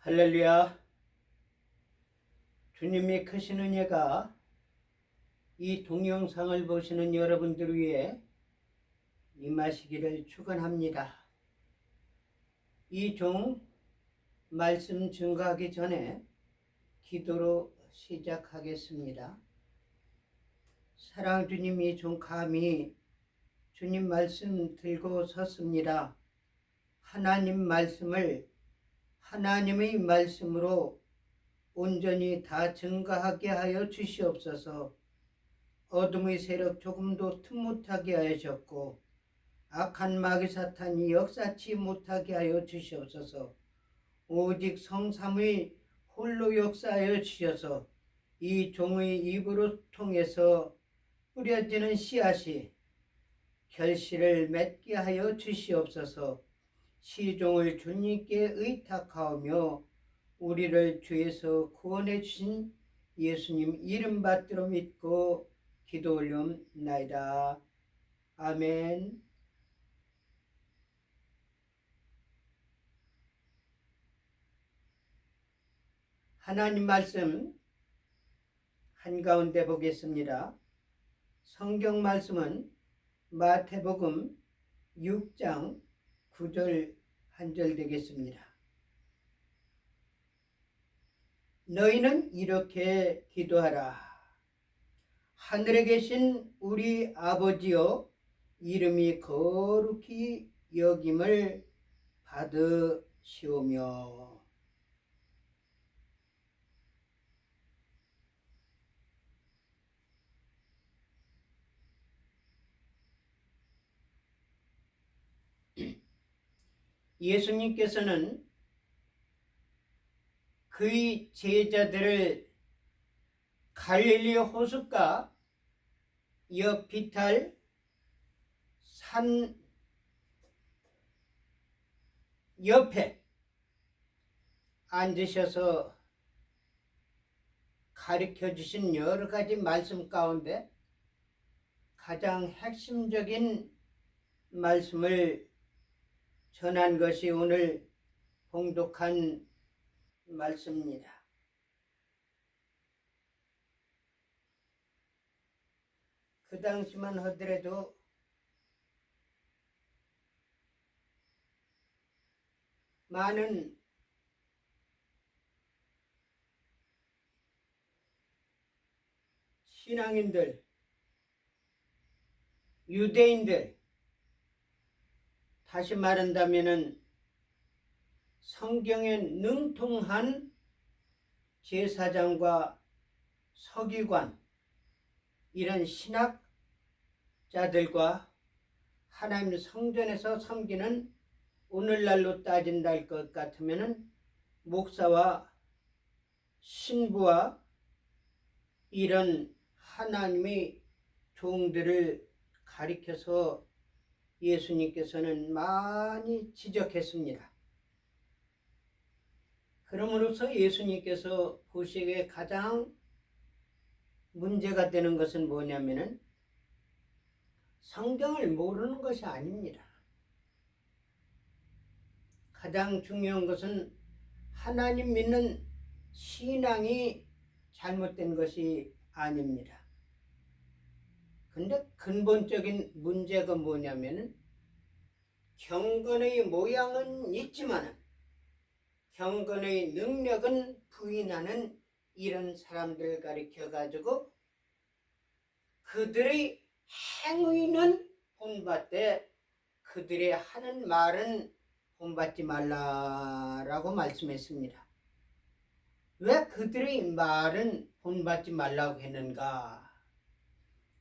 할렐루야. 주님의 크신 은혜가 이 동영상을 보시는 여러분들 위해 임하시기를 축원합니다. 이 종 말씀 증거하기 전에 기도로 시작하겠습니다. 사랑하는 주님, 이 종 감히 주님 말씀 들고 섰습니다. 하나님 말씀을 하나님의 말씀으로 온전히 다 증거하게 하여 주시옵소서. 어둠의 세력 조금도 틈 못하게 하셨고 악한 마귀 사탄이 역사치 못하게 하여 주시옵소서. 오직 성삼의 홀로 역사하여 주셔서 이 종의 입으로 통해서 뿌려지는 씨앗이 결실을 맺게 하여 주시옵소서. 시종을 주님께 의탁하오며 우리를 주에서 구원해 주신 예수님 이름 받들어 믿고 기도 올려옵나이다. 아멘. 하나님 말씀 한가운데 보겠습니다. 성경 말씀은 마태복음 6장 9절 한 절 되겠습니다. 너희는 이렇게 기도하라. 하늘에 계신 우리 아버지여, 이름이 거룩히 여김을 받으시오며. 예수님께서는 그의 제자들을 갈릴리 호숫가 옆 비탈 산 옆에 앉으셔서 가르쳐 주신 여러 가지 말씀 가운데 가장 핵심적인 말씀을 전한 것이 오늘 봉독한 말씀입니다. 그 당시만 하더라도 많은 신앙인들, 유대인들, 다시 말한다면은 성경에 능통한 제사장과 서기관, 이런 신학자들과 하나님 성전에서 섬기는, 오늘날로 따진다 것 같으면은 목사와 신부와 이런 하나님의 종들을 가리켜서 예수님께서는 많이 지적했습니다. 그러므로서 예수님께서 보시기에 가장 문제가 되는 것은 뭐냐면은 성경을 모르는 것이 아닙니다. 가장 중요한 것은 하나님 믿는 신앙이 잘못된 것이 아닙니다. 근데 근본적인 문제가 뭐냐면은 경건의 모양은 있지만 경건의 능력은 부인하는 이런 사람들 가리켜 가지고 그들의 행위는 본받되 그들의 하는 말은 본받지 말라라고 말씀했습니다. 왜 그들의 말은 본받지 말라고 했는가?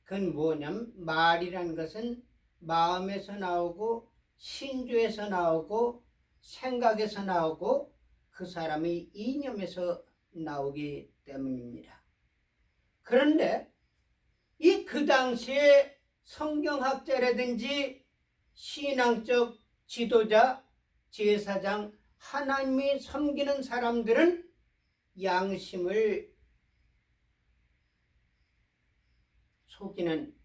그건 뭐냐면 말이란 것은 마음에서 나오고 신주에서 나오고 생각에서 나오고 그 사람의 이념에서 나오기 때문입니다. 그런데 이 그 당시에 성경학자라든지 신앙적 지도자, 제사장, 하나님이 섬기는 사람들은 양심을 속이는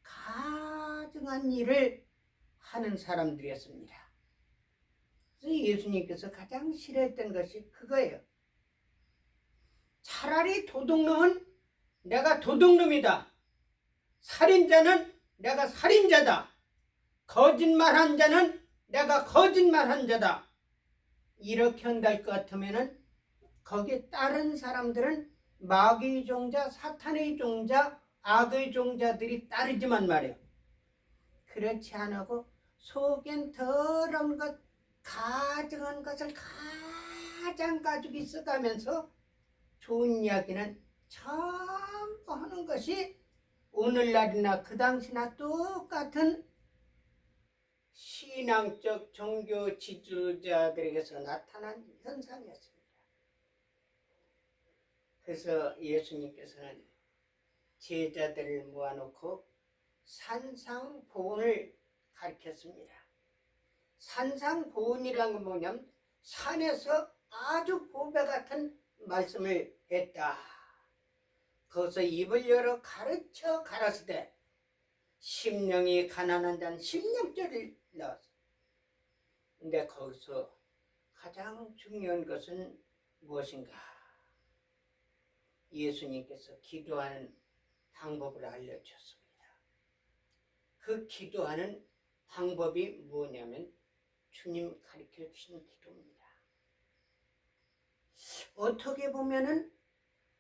가증한 일을 하는 사람들이었습니다. 그래서 예수님께서 가장 싫어했던 것이 그거예요. 차라리 도둑놈은 내가 도둑놈이다. 살인자는 내가 살인자다. 거짓말한 자는 내가 거짓말한 자다. 이렇게 한다할 것 같으면은 거기에 다른 사람들은 마귀의 종자, 사탄의 종자, 악의 종자들이 따르지만 말이에요. 그렇지 않고 속엔 더러운 것, 가증한 것을 가장 가지고 있어가면서 좋은 이야기는 전부 하는 것이 오늘날이나 그 당시나 똑같은 신앙적 종교 지도자들에게서 나타난 현상이었습니다. 그래서 예수님께서는 제자들을 모아놓고 산상보훈을 가르쳤습니다. 산상보훈이라는 건 뭐냐면 산에서 아주 보배 같은 말씀을 했다. 거기서 입을 열어 가르쳐 가라사대 심령이 가난한 자는 심령절을 나왔어. 근데 거기서 가장 중요한 것은 무엇인가? 예수님께서 기도하는 방법을 알려주셨습니다. 그 기도하는 방법이 뭐냐면 주님 가르쳐 주신 기도입니다. 어떻게 보면은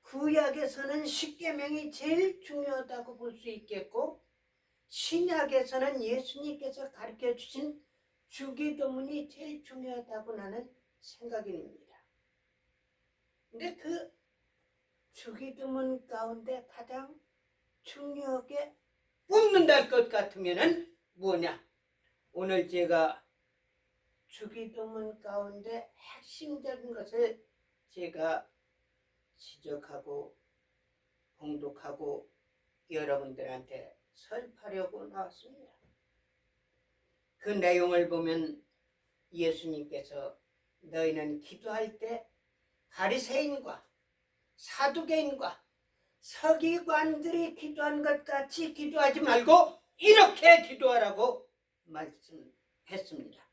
구약에서는 십계명이 제일 중요하다고 볼 수 있겠고 신약에서는 예수님께서 가르쳐 주신 주기도문이 제일 중요하다고 나는 생각이 듭니다. 근데 그 주기도문 가운데 가장 중요하게 뽑는다 것 같으면은 뭐냐? 오늘 제가 주기도문 가운데 핵심적인 것을 제가 지적하고 봉독하고 여러분들한테 설파려고 나왔습니다. 그 내용을 보면 예수님께서 너희는 기도할 때 바리새인과 사두개인과 서기관들이 기도한 것 같이 기도하지 말고 이렇게 기도하라고 말씀했습니다.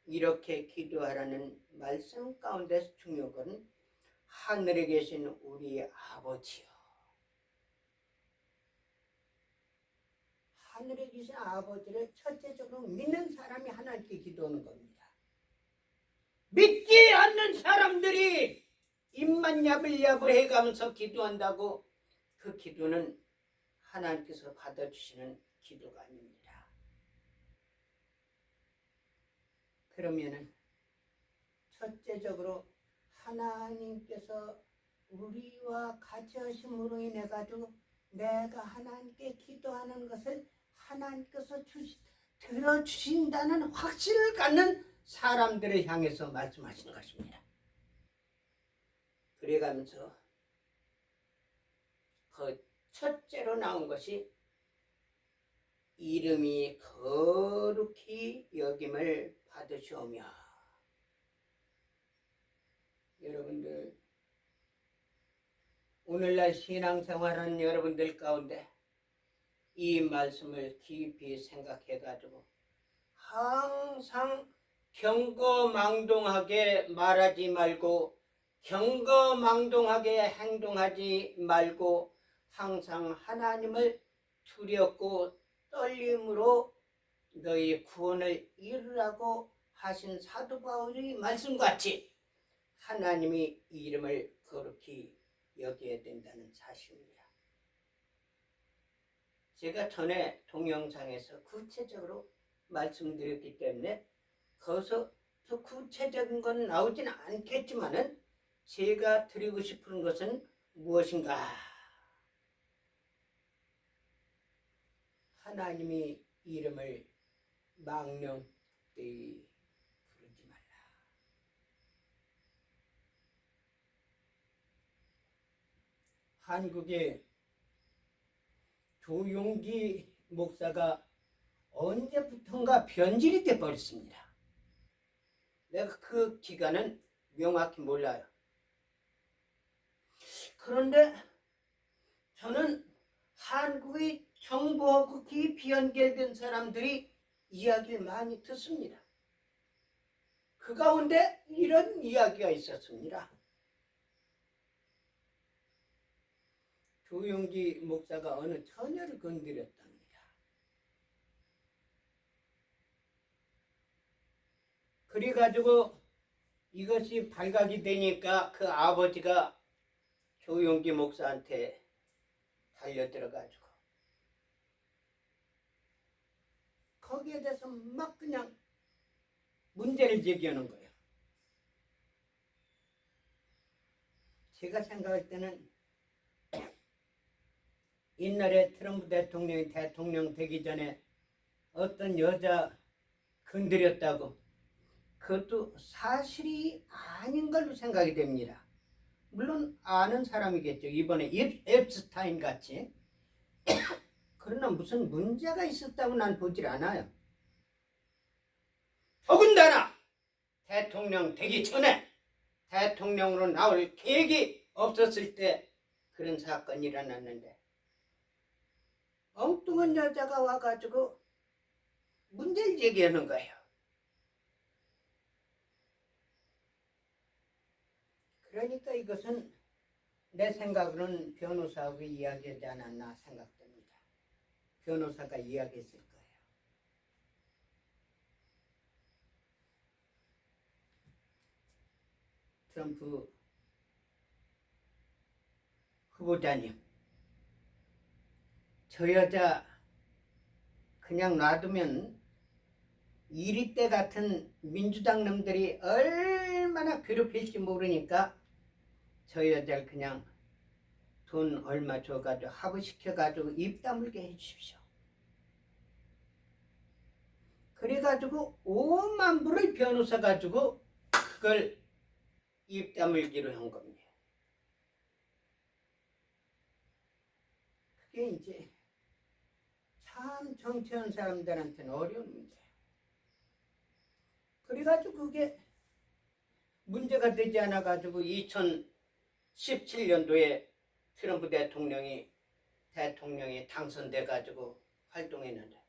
이렇게 기도하라는 말씀 가운데서 중요한 것은 하늘에 계신 우리 아버지요. 하늘에 계신 아버지를 첫째적으로 믿는 사람이 하나님께 기도하는 겁니다. 믿지 않는 사람들이 입만 야불야불 해가면서 기도한다고 그 기도는 하나님께서 받아주시는 기도가 아닙니다. 그러면은 첫째적으로 하나님께서 우리와 같이 하심으로 인해 가지고 내가 하나님께 기도하는 것을 하나님께서 들어주신다는 확신을 갖는 사람들을 향해서 말씀하시는 것입니다. 그래가면서 그 첫째로 나온 것이 이름이 거룩히 여김을 받으시오며. 여러분들 오늘날 신앙생활하는 여러분들 가운데 이 말씀을 깊이 생각해 가지고 항상 경거망동하게 말하지 말고 경거망동하게 행동하지 말고 항상 하나님을 두렵고 떨림으로 너희 구원을 이루라고 하신 사도 바울의 말씀같이 하나님이 이름을 거룩히 여겨야 된다는 사실입니다. 제가 전에 동영상에서 구체적으로 말씀드렸기 때문에 거기서 더 구체적인 건 나오지는 않겠지만은 제가 드리고 싶은 것은 무엇인가? 하나님의 이름을 망령되이 부르지 말라. 한국의 조용기 목사가 언제부턴가 변질이 돼버렸습니다. 내가 그 기간은 명확히 몰라요. 그런데 저는 한국의 정보하고 깊이 연결된 사람들이 이야기를 많이 듣습니다. 그 가운데 이런 이야기가 있었습니다. 조용기 목사가 어느 처녀를 건드렸답니다. 그래가지고 이것이 발각이 되니까 그 아버지가 조용기 목사한테 달려들어가지고 거기에 대해서 막 그냥 문제를 제기하는 거예요. 제가 생각할 때는 옛날에 트럼프 대통령이 대통령 되기 전에 어떤 여자 건드렸다고, 그것도 사실이 아닌 걸로 생각이 됩니다. 물론 아는 사람이겠죠. 이번에 앱스타인 같이. 그러나 무슨 문제가 있었다고 난 보질 않아요. 더군다나 대통령 되기 전에 대통령으로 나올 계획이 없었을 때 그런 사건이 일어났는데 엉뚱한 여자가 와가지고 문제를 제기하는 거예요. 그러니까 이것은 내 생각으로는 변호사하고 이야기하지 않았나 생각됩니다. 변호사가 이야기했을 거예요. 트럼프 후보자님, 저 여자 그냥 놔두면 이리때 같은 민주당 놈들이 얼마나 괴롭힐지 모르니까 저 여자를 그냥 돈 얼마 줘가지고 합의시켜가지고 입 다물게 해주십시오. 그래가지고 5만 불을 변호사 가지고 그걸 입 다물기로 한 겁니다. 그게 이제 참 정치하는 사람들한테는 어려운 문제예요. 그래가지고 그게 문제가 되지 않아가지고 2017년도에 트럼프 대통령이 당선돼가지고 활동했는데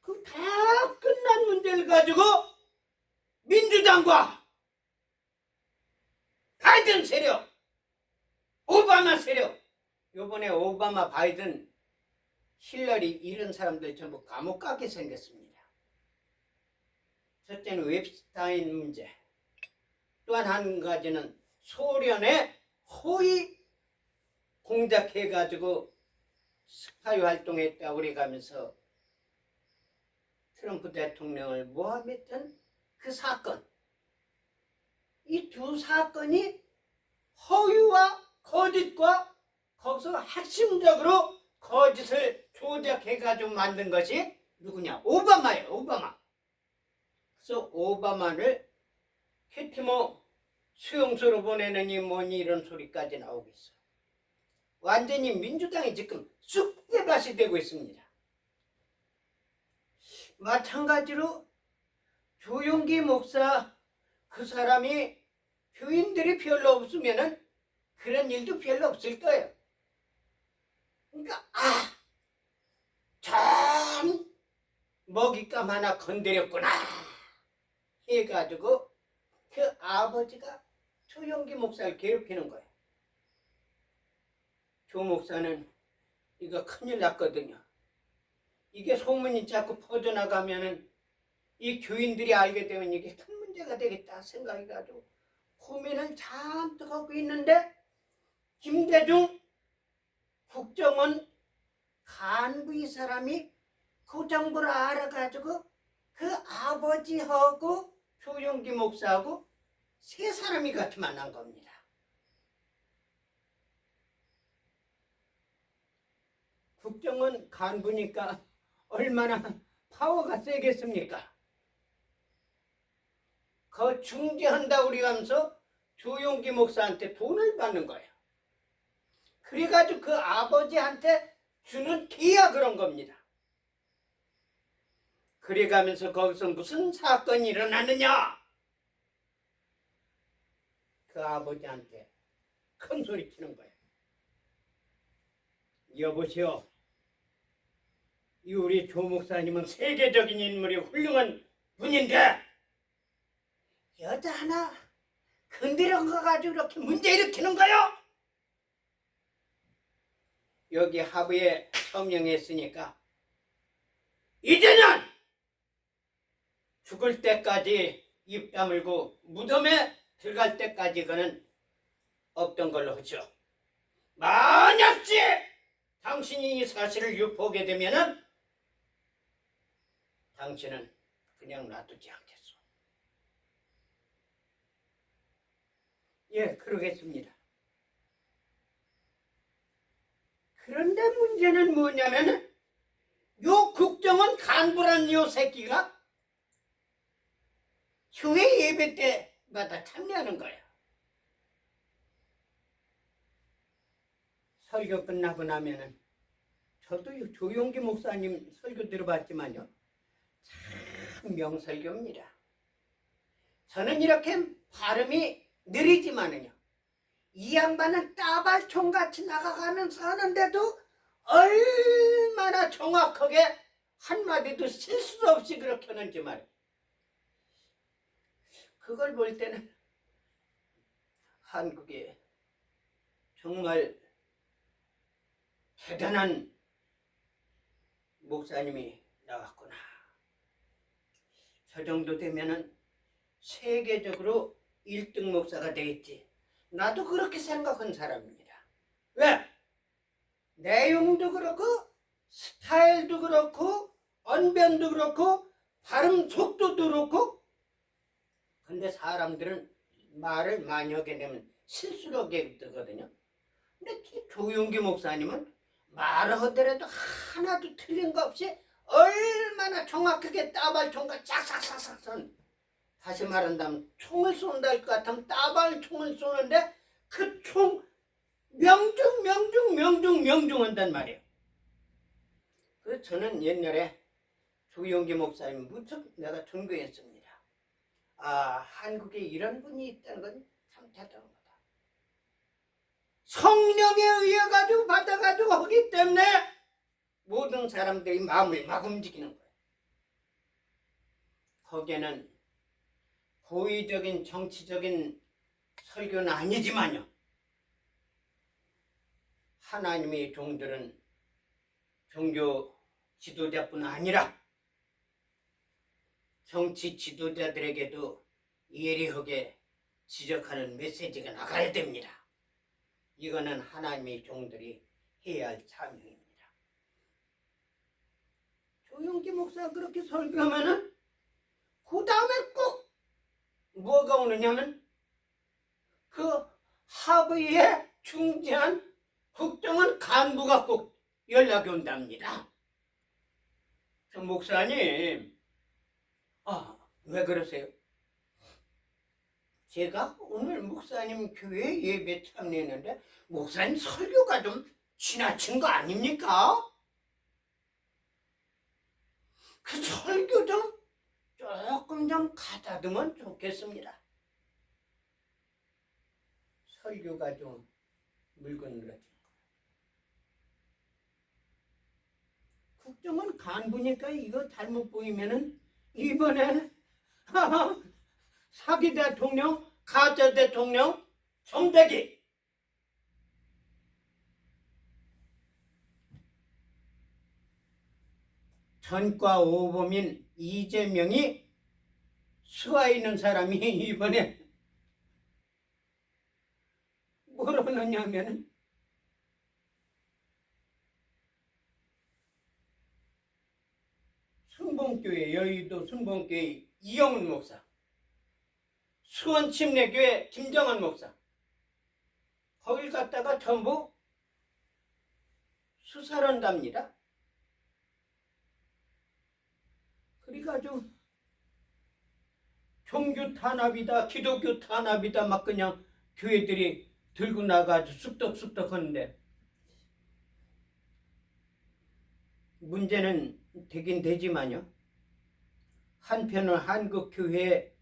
그 다 끝난 문제를 가지고 민주당과 바이든 세력, 오바마 세력, 요번에 오바마, 바이든, 힐러리 이런 사람들 전부 감옥 가게 생겼습니다. 첫째는 웹스타인 문제, 또한 한 가지는 소련에 허위 공작해가지고 스파이 활동했다고 그래가면서 트럼프 대통령을 모함했던 그 사건, 이 두 사건이 허위와 거짓과 거기서 핵심적으로 거짓을 조작해가지고 만든 것이 누구냐? 오바마예요. 오바마. 그래서 오바마를 캐티모 수용소로 보내느니 뭐니 이런 소리까지 나오고 있어요. 완전히 민주당이 지금 쑥대밭이 되고 있습니다. 마찬가지로 조용기 목사, 그 사람이 교인들이 별로 없으면은 그런 일도 별로 없을 거예요. 그러니까 참 먹잇감 하나 건드렸구나 해가지고 그 아버지가 조용기 목사를 괴롭히는 거예요. 조 목사는 이거 큰일 났거든요. 이게 소문이 자꾸 퍼져나가면은 이 교인들이 알게 되면 이게 큰 문제가 되겠다 생각해가지고 고민을 잔뜩 하고 있는데 김대중 국정원 간부 이 사람이 그 정보를 알아가지고 그 아버지하고 조용기 목사하고 세 사람이 같이 만난 겁니다. 국정원 간부니까 얼마나 파워가 세겠습니까? 그 중재한다고 그러면서 조용기 목사한테 돈을 받는 거예요. 그래가지고 그 아버지한테 주는 계약 그런 겁니다. 그래가면서 거기서 무슨 사건이 일어났느냐? 그 아버지한테 큰 소리 치는 거예요. 여보시오, 이 우리 조 목사님은 세계적인 인물이 훌륭한 뿐인데 여자 하나 건드려 가지고 이렇게 문제 일으키는 거요? 여기 하부에 서명했으니까 이제는 죽을 때까지 입 다물고 무덤에 들어갈 때까지 그는 없던 걸로 하죠. 만약시 당신이 이 사실을 유포하게 되면은 당신은 그냥 놔두지 않겠소. 예, 그러겠습니다. 그런데 문제는 뭐냐면 요 국정원 간부란 요 새끼가 교회 예배 때마다 참여하는 거야. 설교 끝나고 나면은 저도 조용기 목사님 설교 들어봤지만요, 참 명설교입니다. 저는 이렇게 발음이 느리지만은요, 이 양반은 따발총같이 나가가면서 하는데도 얼마나 정확하게 한마디도 실수 없이 그렇게 하는지 말이에요. 그걸 볼 때는 한국에 정말 대단한 목사님이 나왔구나. 저 정도 되면은 세계적으로 1등 목사가 되겠지. 나도 그렇게 생각한 사람입니다. 왜? 내용도 그렇고 스타일도 그렇고 언변도 그렇고 발음 속도도 그렇고. 근데 사람들은 말을 많이 하게 되면 실수를 하게 되거든요. 근데 조용기 목사님은 말을 하더라도 하나도 틀린 거 없이 얼마나 정확하게 따발총과 짝싹싹싹 선, 다시 말한다면 총을 쏜다 할 것 같으면 따발총을 쏘는데 그 총 명중 한단 말이에요. 그래서 저는 옛날에 조용기 목사님 무척 내가 존경했습니다. 아, 한국에 이런 분이 있다는 건 참 대단한 거다. 성령에 의해 가지고 받아가지고 하기 때문에 모든 사람들이 마음을 막 움직이는 거예요. 거기에는 고의적인 정치적인 설교는 아니지만요, 하나님의 종들은 종교 지도자뿐 아니라 정치 지도자들에게도 예리하게 지적하는 메시지가 나가야 됩니다. 이거는 하나님의 종들이 해야 할 사명입니다. 조용기 목사가 그렇게 설교하면은 그 다음에 꼭 뭐가 오느냐면 그 하부에 중재한 국정원 간부가 꼭 연락이 온답니다. 저 목사님, 왜 그러세요? 제가 오늘 목사님 교회 예배 참여했는데 목사님 설교가 좀 지나친 거 아닙니까? 그 설교 좀 조금 좀 가다듬으면 좋겠습니다. 설교가 좀 물건늘어진 거예요. 국정원 간부니까 이거 잘못 보이면은 이번에 사기 대통령, 가짜 대통령, 정백이 전과 오범인 이재명이 수하에 있는 사람이 이번에 뭐라느냐면은 순봉교회, 여의도 순봉교회 이영훈 목사, 수원침례교회 김정환 목사, 거길 갔다가 전부 수사를 한답니다. 그래가지고 종교 탄압이다, 기독교 탄압이다 막 그냥 교회들이 들고 나가지고 쑥덕쑥덕 하는데, 문제는 되긴 되지만요, 한편은 한국 교회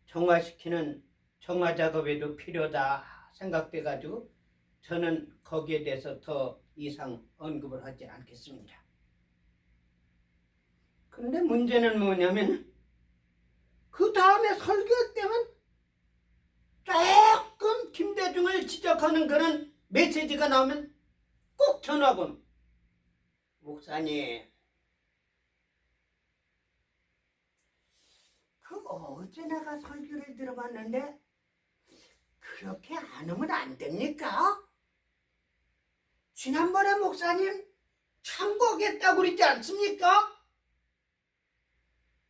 정화시키는 정화 작업에도 필요하다 생각돼가지고 저는 거기에 대해서 더 이상 언급을 하지 않겠습니다. 근데 문제는 뭐냐면 그 다음에 설교 때면 조금 김대중을 지적하는 그런 메시지가 나오면 꼭 전화번 목사님 어제 내가 설교를 들어봤는데 그렇게 안 하면 안 됩니까? 지난번에 목사님 참고하겠다고 그러지 않습니까?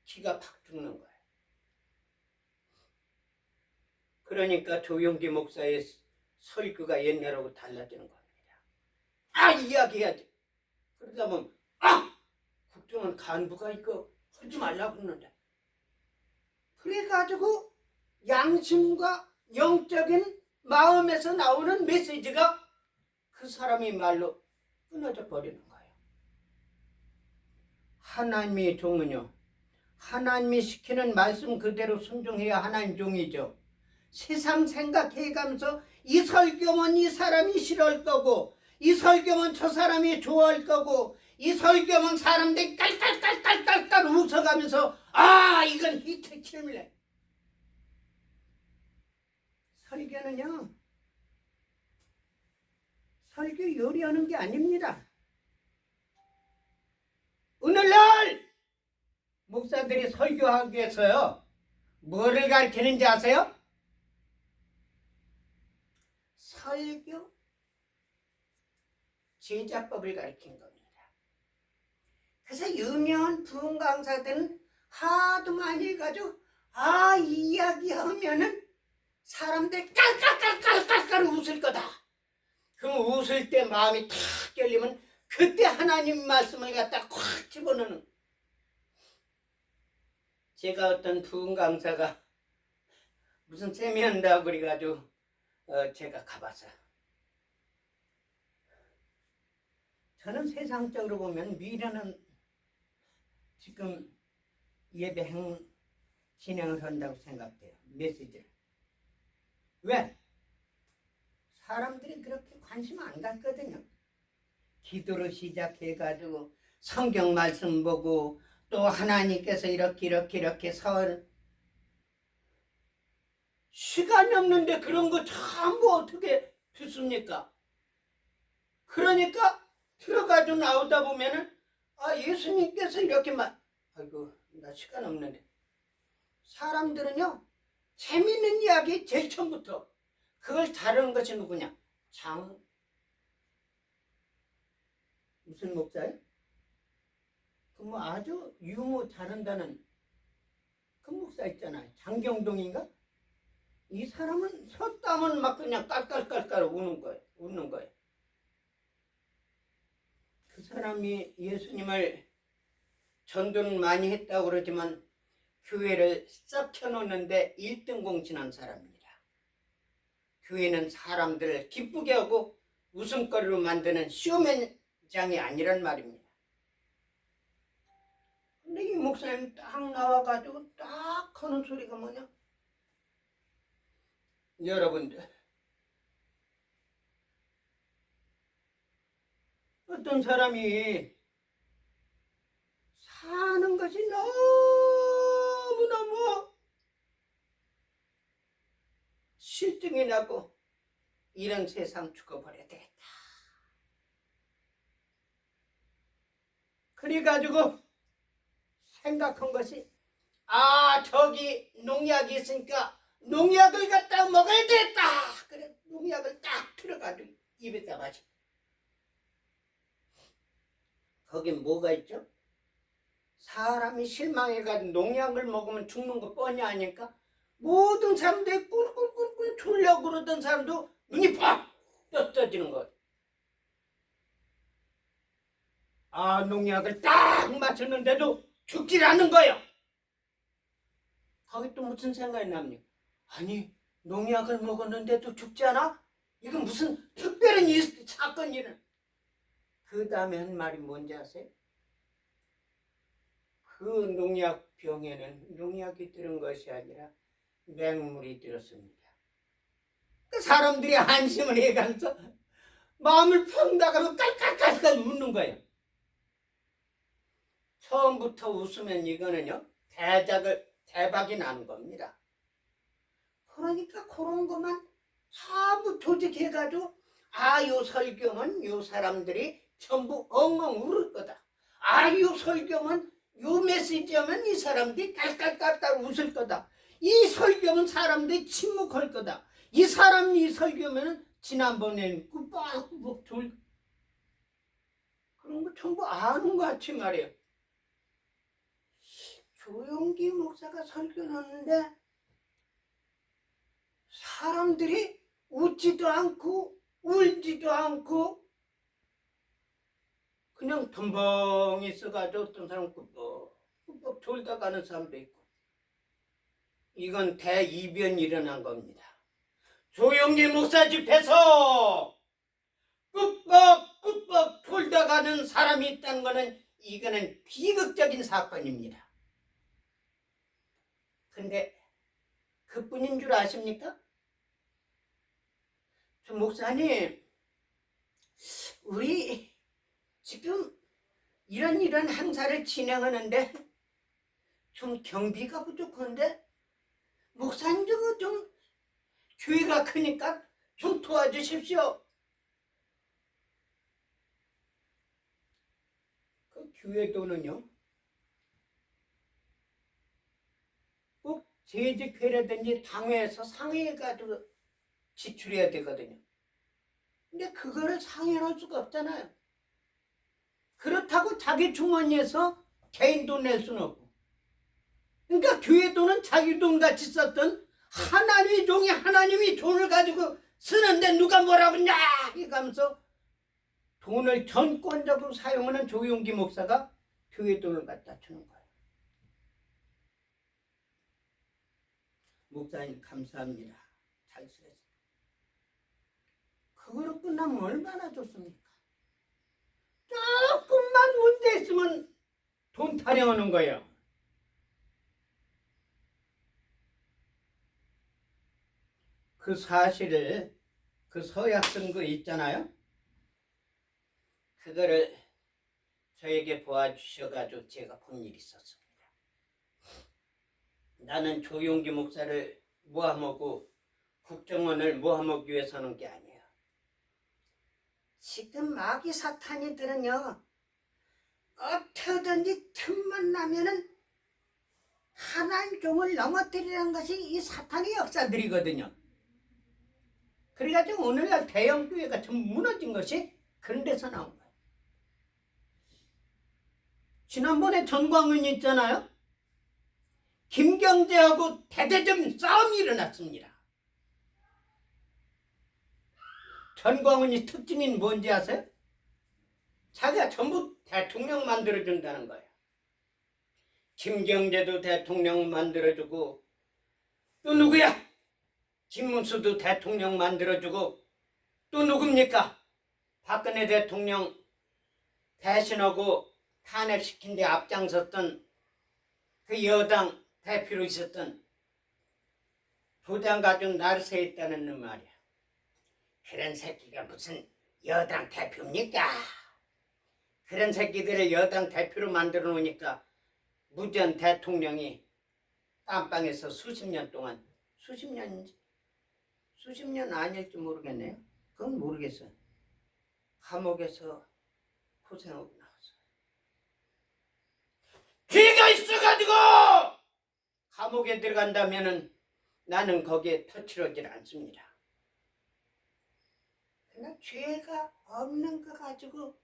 기가 팍 죽는 거예요. 그러니까 조용기 목사의 설교가 옛날하고 달라지는 겁니다. 이야기해야지. 그러다 보면 국정원 간부가 이거 하지 말라고 그러는데 그래가지고 양심과 영적인 마음에서 나오는 메시지가 그 사람의 말로 끊어져 버리는 거예요. 하나님의 종은요, 하나님이 시키는 말씀 그대로 순종해야 하나님 종이죠. 세상 생각해가면서 이 설교면 이 사람이 싫어할 거고, 이 설교면 저 사람이 좋아할 거고, 이 설교면 사람들이 깔깔깔깔깔깔 웃어가면서 이건 히트 칠래. 설교는요, 설교 요리하는 게 아닙니다. 오늘날 목사들이 설교하기 위해서요, 뭐를 가르치는지 아세요? 설교 제자법을 가르친 겁니다. 그래서 유명한 부흥 강사들은 하도 많이 해가지고 이야기하면은 사람들 깔깔깔깔깔깔 웃을 거다. 그럼 웃을 때 마음이 탁 열리면 그때 하나님 말씀을 갖다 꽉 집어넣는. 제가 어떤 부흥 강사가 무슨 세미한다고 그래가지고 제가 가봤어요. 저는 세상적으로 보면 미래는 지금 예배 진행을 한다고 생각돼요. 메시지를. 왜? 사람들이 그렇게 관심 안 갖거든요. 기도로 시작해가지고 성경 말씀 보고 또 하나님께서 이렇게 설 시간이 없는데 그런 거 전부 어떻게 듣습니까? 그러니까 들어가지고 나오다 보면은 예수님께서 이렇게 아이고 나 시간 없는데. 사람들은요 재밌는 이야기 제일 처음부터 그걸 다루는 것이 누구냐? 무슨 목사예요? 그 아주 유머 잘한다는 그 목사 있잖아요. 장경동인가? 이 사람은 섰다면 막 그냥 깔깔깔깔 웃는 거예요. 그 사람이 예수님을 전도는 많이 했다고 그러지만 교회를 싹 켜놓는데 1등 공신한 사람입니다. 교회는 사람들을 기쁘게 하고 웃음거리로 만드는 쇼맨장이 아니란 말입니다. 근데 이 목사님 딱 나와가지고 딱 하는 소리가 뭐냐? 여러분들 어떤 사람이 사는 것이 너무너무 실증이 나고 이런 세상 죽어버려야 되겠다. 그래가지고 생각한 것이 저기 농약이 있으니까 농약을 갖다 먹어야 되겠다. 그래 농약을 딱 틀어가지고 입에다 마시. 거긴 뭐가 있죠? 사람이 실망해가지고 농약을 먹으면 죽는 거 뻔히 아니까 모든 사람들이 꿀꿀꿀꿀 졸려고 그러던 사람도 눈이 팍 떠지는 거예요. 농약을 딱 맞췄는데도 죽질 않는 거예요. 거기 또 무슨 생각이 납니까? 아니 농약을 먹었는데도 죽지 않아? 이건 무슨 특별한 사건이는. 그 다음에 한 말이 뭔지 아세요? 그 농약병에는 농약이 들은 것이 아니라 맹물이 들었습니다. 그 사람들이 안심을 해가면서 마음을 펑다가면 깔깔깔깔 웃는 거예요. 처음부터 웃으면 이거는요 대박이 난 겁니다. 그러니까 그런 것만 전부 조직해가지고 요 설교면 요 사람들이 전부 엉엉 울을 거다. 요 설교면 요 메시지하면 이 사람들이 깔깔깔깔 웃을 거다. 이 설교면 사람들이 침묵할 거다. 이 설교면 지난번에는 꾸벅꾸벅 그런 거 전부 아는 것 같이 말이에요. 조용기 목사가 설교하는데 사람들이 웃지도 않고 울지도 않고 그냥 덤벙 있어가지고 어떤 사람 꾸벅꾸벅 졸다 가는 사람도 있고. 이건 대이변이 일어난 겁니다. 조용기 목사 집에서 꾸벅꾸벅 졸다 가는 사람이 있다는 것은 이거는 비극적인 사건입니다. 근데 그뿐인 줄 아십니까? 저 목사님, 우리 지금 이런 행사를 진행하는데 좀 경비가 부족한데 목사님 좀 교회가 크니까 좀 도와주십시오. 그 교회 돈은요 꼭 재직회라든지 당회에서 상의해가지고 지출해야 되거든요. 근데 그거를 상의할 수가 없잖아요. 그렇다고 자기 주머니에서 개인 돈 낼 수는 없고. 그러니까 교회 돈은 자기 돈 같이 썼던 하나님의 종이 하나님이 돈을 가지고 쓰는데 누가 뭐라고 했냐 이러면서 돈을 전권적으로 사용하는 조용기 목사가 교회 돈을 갖다 주는 거예요. 목사님 감사합니다. 잘 쓰겠습니다. 그거로 끝나면 얼마나 좋습니까? 조금만 문제 있으면 돈 타령하는 거예요. 그 사실을 그 서약 쓴 거 있잖아요. 그거를 저에게 보아주셔가지고 제가 본 일이 있었습니다. 나는 조용기 목사를 모함하고 국정원을 모함하기 위해서 하는 게 아니에요. 지금 마귀 사탄이들은요 어떻게든지 틈만 나면은 하나님 종을 넘어뜨리는 것이 이 사탄의 역사들이거든요. 그래가지고 오늘날 대형 교회가 전부 무너진 것이 그런 데서 나온 거예요. 지난번에 전광훈 있잖아요. 김경재하고 대대적인 싸움이 일어났습니다. 전광훈이 특징이 뭔지 아세요? 자기가 전부 대통령 만들어준다는 거예요. 김경재도 대통령 만들어주고 또 누구야? 김문수도 대통령 만들어주고 또 누굽니까? 박근혜 대통령 대신하고 탄핵시킨 데 앞장섰던 그 여당 대표로 있었던 부장 가지고 나르세 있다는 놈 말이야. 그런 새끼가 무슨 여당 대표입니까? 그런 새끼들을 여당 대표로 만들어 놓으니까 무전 대통령이 깜빵에서 수십 년 동안 수십 년 아닐지 모르겠네요. 그건 모르겠어요. 감옥에서 고생하고 나왔어요. 죄가 있어가지고 감옥에 들어간다면은 나는 거기에 터치러질 않습니다. 그러나 죄가 없는 거 가지고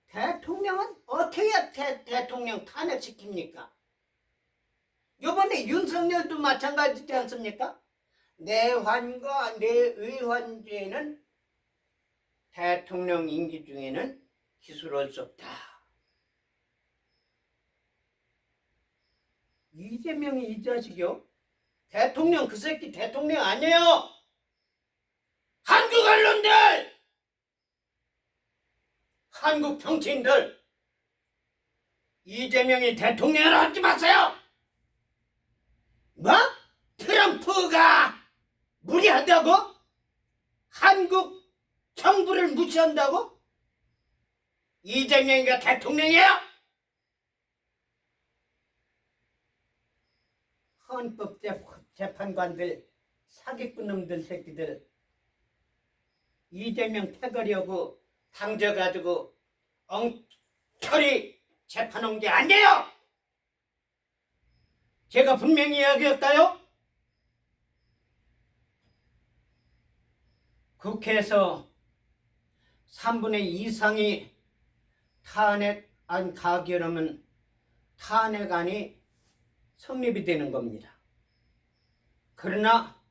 대통령은 어떻게 대통령 탄핵시킵니까? 이번에 윤석열도 마찬가지지 않습니까? 내환과 내의환죄는 대통령 임기 중에는 기술할 수 없다. 이재명이 이 자식이요? 대통령 그 새끼 대통령 아니에요. 한국 언론들, 한국 정치인들, 이재명이 대통령을 하지 마세요. 뭐? 트럼프가 무리하다고? 한국 정부를 무시한다고? 이재명이가 대통령이에요? 헌법재판관들, 사기꾼 놈들 새끼들 이재명 패거려고 당져가지고 엉터리 재판한 게 아니에요. 제가 분명히 이야기했다요. 국회에서 3분의 2 이상이 탄핵안 가결하면 탄핵안이 성립이 되는 겁니다. 그러나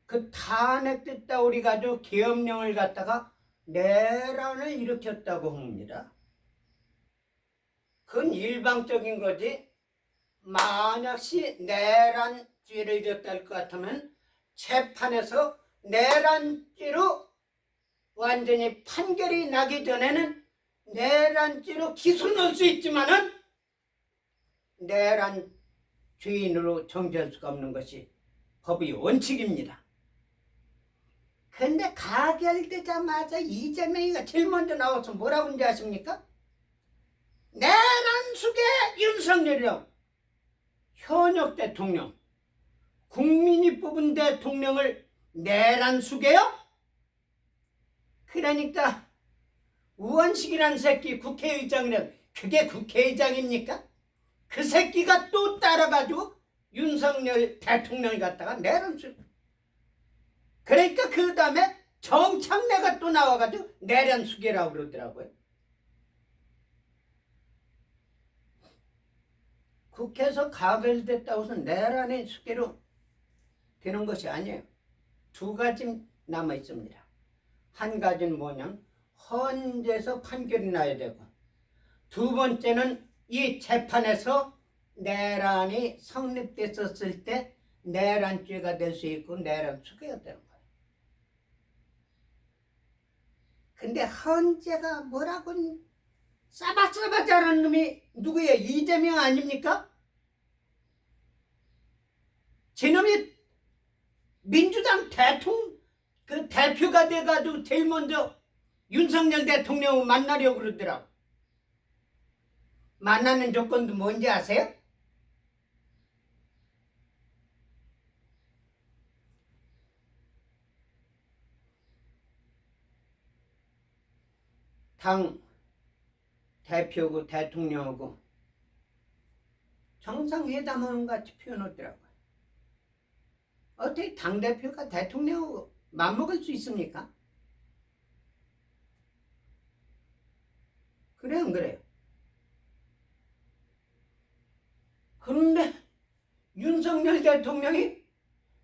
그 탄핵됐다 우리 가지고 계엄령을 갖다가 내란을 일으켰다고 합니다. 그건 일방적인 거지. 만약시 내란죄를 졌다 것 같으면 재판에서 내란죄로 완전히 판결이 나기 전에는 내란죄로 기소 넣을 수 있지만은 내란 죄인으로 정지할 수가 없는 것이 법의 원칙입니다. 근데 가결되자마자 이재명이가 제일 먼저 나와서 뭐라고 하는지 아십니까? 내란 속에 윤석열이요. 현역 대통령, 국민이 뽑은 대통령을 내란 속에요? 그러니까 우원식이란 새끼 국회의장이란 그게 국회의장입니까? 그 새끼가 또 따라가지고 윤석열 대통령을 갖다가 내란 속에 그러니까 그 다음에 정창래가 또 나와가지고 내란 수계라고 그러더라고요. 국회에서 가결됐다고 해서 내란의 수계로 되는 것이 아니에요. 두 가지 남아 있습니다. 한 가지는 뭐냐면 헌재에서 판결이 나야 되고, 두 번째는 이 재판에서 내란이 성립됐었을 때 내란죄가 될 수 있고 내란 수계가 되는 거예요. 근데 헌재가 뭐라고 싸바싸바 잘하는 놈이 누구예요? 이재명 아닙니까? 저놈이 민주당 그 대표가 돼가지고 제일 먼저 윤석열 대통령을 만나려고 그러더라고. 만나는 조건도 뭔지 아세요? 당 대표고 대통령하고 정상회담하는 것 같이 표현하더라고요. 어떻게 당대표가 대통령하고 맞먹을 수 있습니까? 그래요, 안 그래요? 그런데 윤석열 대통령이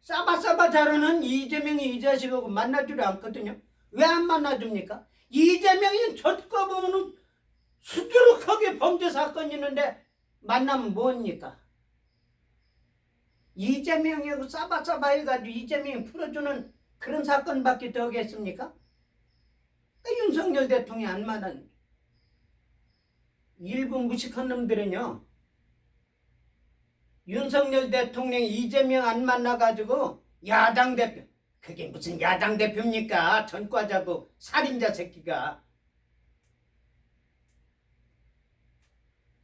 싸바싸바 잘하는 이재명이 이 자식하고 만나주려 않거든요. 왜 안 만나줍니까? 이재명이 젖거 보면은 수두룩하게 범죄 사건이 있는데 만나면 뭐합니까? 이재명이하고 싸바싸바 해가지고 이재명이 풀어주는 그런 사건밖에 더 하겠습니까? 윤석열 대통령이 안 만나는 일부 무식한 놈들은요, 윤석열 대통령이 이재명 안 만나가지고 야당 대표, 그게 무슨 야당 대표입니까? 전과자고 살인자 새끼가.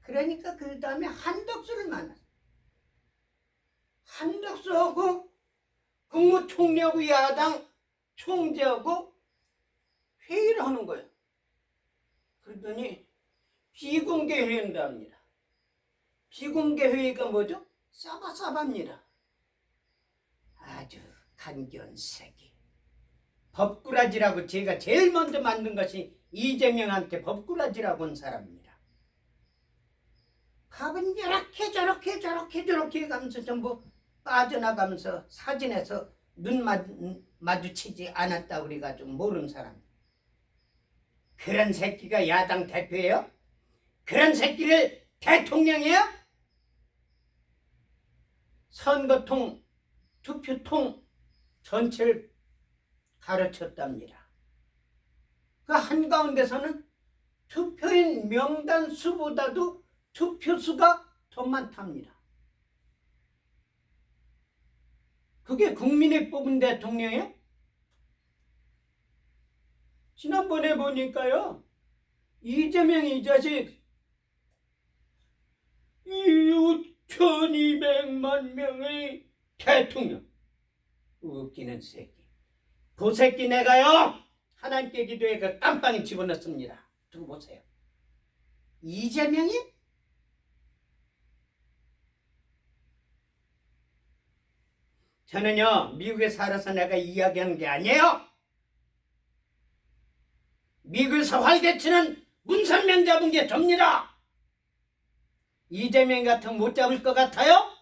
그러니까 그 다음에 한덕수를 만났어. 한덕수하고 국무총리하고 야당 총재하고 회의를 하는 거예요. 그러더니 비공개 회의를 합니다. 비공개 회의가 뭐죠? 싸바싸바입니다. 아주 간견 새끼. 법꾸라지라고 제가 제일 먼저 만든 것이 이재명한테 법꾸라지라고 한 사람입니다. 밥은 저렇게 가면서 전부 빠져나가면서 사진에서 눈 마주치지 않았다 그래가지고 모르는 사람. 그런 새끼가 야당 대표예요? 그런 새끼를 대통령이에요? 선거통, 투표통 전체를 가르쳤답니다. 그 한가운데서는 투표인 명단 수보다도 투표수가 더 많답니다. 그게 국민이 뽑은 대통령이에요? 지난번에 보니까요, 이재명이 이 자식 1200만 명의 대통령. 웃기는 새끼. 그 새끼 내가요 하나님께 기도해 그 깜빵에 집어넣습니다. 두고 보세요. 이재명이? 저는요 미국에 살아서 내가 이야기하는 게 아니에요. 미국에서 활개치는 문선명 잡은 게 접니다. 이재명 같은 못 잡을 것 같아요?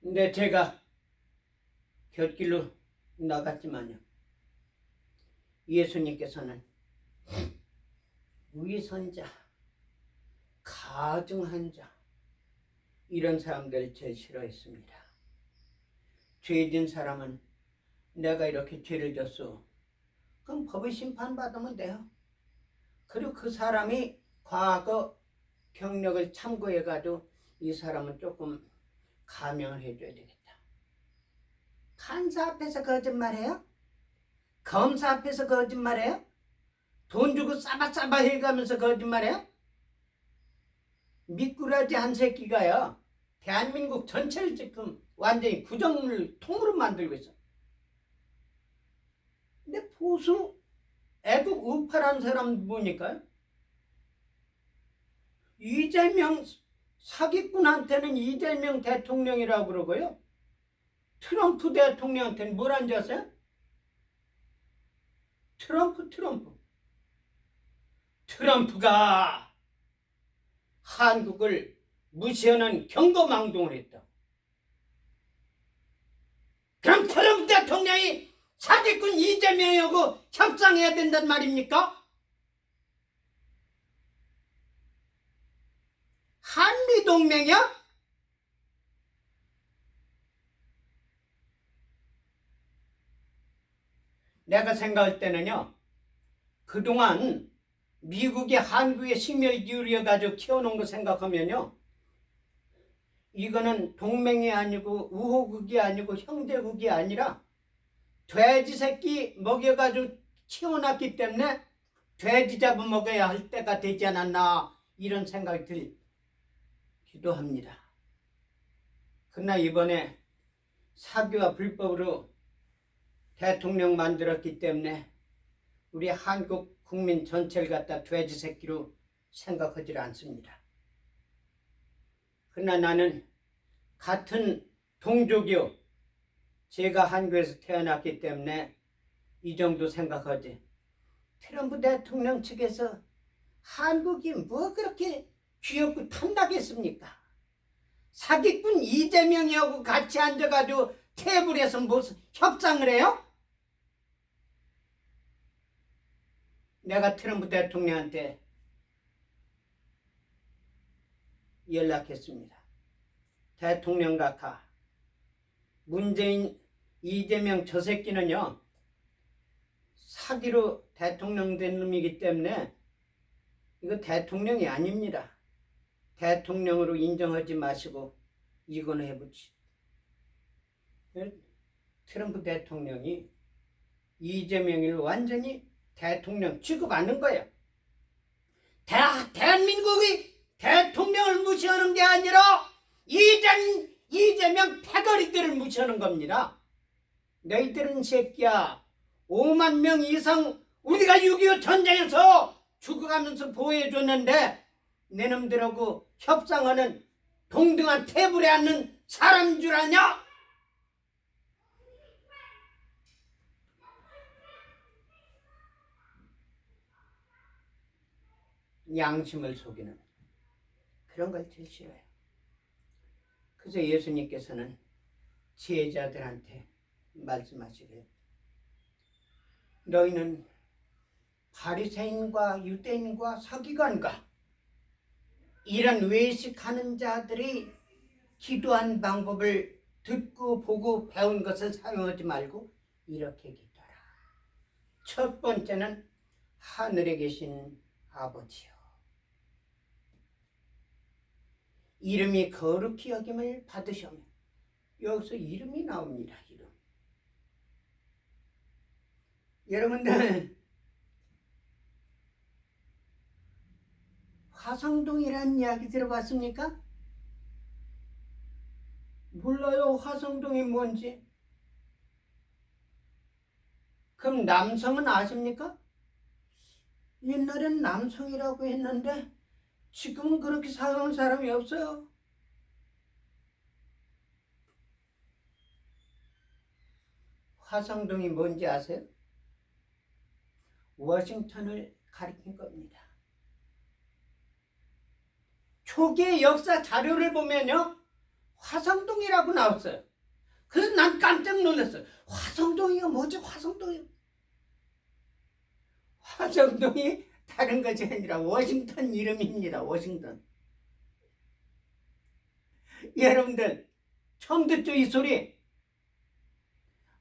근데 제가 곁길로 나갔지만요 예수님께서는 위선자, 가증한 자 이런 사람들 제일 싫어했습니다. 죄진 사람은 내가 이렇게 죄를 졌어. 그럼 법의 심판받으면 돼요. 그리고 그 사람이 과거 경력을 참고해가지고 이 사람은 조금 감형을 해줘야 되겠다. 판사 앞에서 거짓말해요? 검사 앞에서 거짓말해요? 돈 주고 싸바싸바 해가면서 거짓말해요? 미꾸라지 한 새끼가요 대한민국 전체를 지금 완전히 부정을 통으로 만들고 있어. 근데 보수 애국 우파라는 사람 보니까요 이재명 사기꾼한테는 이재명 대통령이라고 그러고요 트럼프 대통령한테는 뭐라는 줄 아세요? 트럼프가 한국을 무시하는 경거망동을 했다. 그럼 트럼프 대통령이 사기꾼 이재명하고 협상해야 된단 말입니까? 한미동맹이야? 내가 생각할 때는요 그동안 미국이 한국에 식별 기울여가지고 키워놓은 거 생각하면요 이거는 동맹이 아니고 우호국이 아니고 형제국이 아니라 돼지 새끼 먹여가지고 키워놨기 때문에 돼지 잡아먹어야 할 때가 되지 않았나 이런 생각이 들기도 합니다. 그러나 이번에 사기와 불법으로 대통령 만들었기 때문에 우리 한국 국민 전체를 갖다 돼지 새끼로 생각하지 않습니다. 그러나 나는 같은 동족이요 제가 한국에서 태어났기 때문에 이 정도 생각하지. 트럼프 대통령 측에서 한국이 뭐 그렇게 귀엽고 탐나겠습니까? 사기꾼 이재명이하고 같이 앉아가지고 테이블에서 무슨 협상을 해요? 내가 트럼프 대통령한테 연락했습니다. 대통령 같아. 문재인 이재명 저 새끼는요 사기로 대통령 된 놈이기 때문에 이거 대통령이 아닙니다. 대통령으로 인정하지 마시고 이거는 해보지. 트럼프 대통령이 이재명을 완전히 대통령 취급하는 거예요. 대한민국이 대통령을 무시하는 게 아니라 이재명 패거리들을 무시하는 겁니다. 너희들은 새끼야 5만 명 이상 우리가 6.25 전쟁에서 죽어가면서 보호해줬는데 내 놈들하고 협상하는 동등한 테이블에 앉는 사람인 줄 아냐? 양심을 속이는 그런 걸 제일 싫어요. 그래서 예수님께서는 제자들한테 말씀하시래요. 너희는 바리새인과 유대인과 서기관과 이런 외식하는 자들이 기도한 방법을 듣고 보고 배운 것을 사용하지 말고 이렇게 기도하라. 첫 번째는 하늘에 계신 아버지요 이름이 거룩히 여김을 받으셔며 여기서 이름이 나옵니다. 이름. 여러분들 화성동이라는 이야기 들어봤습니까? 몰라요. 화성동이 뭔지. 그럼 남성은 아십니까? 옛날엔 남성이라고 했는데 지금은 그렇게 사용하는 사람이 없어요. 화성동이 뭔지 아세요? 워싱턴을 가리킨 겁니다. 초기의 역사 자료를 보면요, 화성동이라고 나왔어요. 그래서 난 깜짝 놀랐어요. 화성동이가 뭐지? 화성동이 다른 것이 아니라 워싱턴 이름입니다. 워싱턴. 여러분들 처음 듣죠, 이 소리?